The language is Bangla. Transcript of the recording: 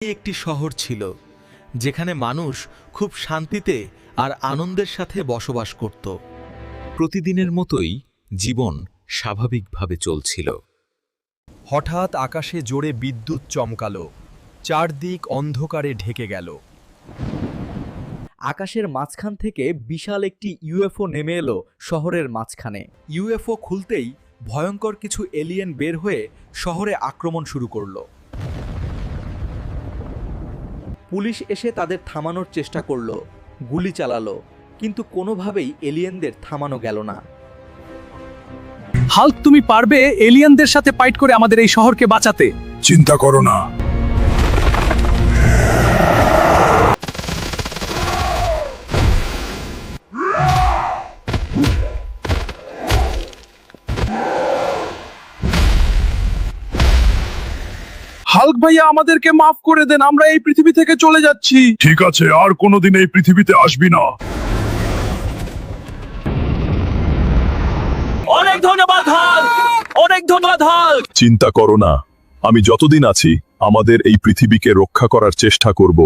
একটি শহর ছিল যেখানে মানুষ খুব শান্তিতে আর আনন্দের সাথে বসবাস করত। প্রতিদিনের মতোই জীবন স্বাভাবিকভাবে চলছিল। হঠাৎ আকাশে জোরে বিদ্যুৎ চমকালো, চারদিক অন্ধকারে ঢেকে গেল। আকাশের মাঝখান থেকে বিশাল একটি ইউএফও নেমে এলো শহরের মাঝখানে। ইউএফও খুলতেই ভয়ঙ্কর কিছু এলিয়েন বের হয়ে শহরে আক্রমণ শুরু করলো। পুলিশ এসে তাদের থামানোর চেষ্টা করলো, গুলি চালালো, কিন্তু কোনোভাবেই এলিয়েনদের থামানো গেল না। হাল্ক, তুমি পারবে এলিয়েনদের সাথে ফাইট করে আমাদের এই শহরকে বাঁচাতে? চিন্তা করো না। হাল্ক ভাইয়া, আমাদেরকে মাফ করে দেন, আমরা এই পৃথিবী থেকে চলে যাচ্ছি। ঠিক আছে, আর কোনোদিন এই পৃথিবীতে আসবি না। অনেক ধন্যবাদ হাল্ক, অনেক ধন্যবাদ হাল্ক। চিন্তা করো না, আমি যতদিন আছি আমাদের এই পৃথিবীকে রক্ষা করার চেষ্টা করব।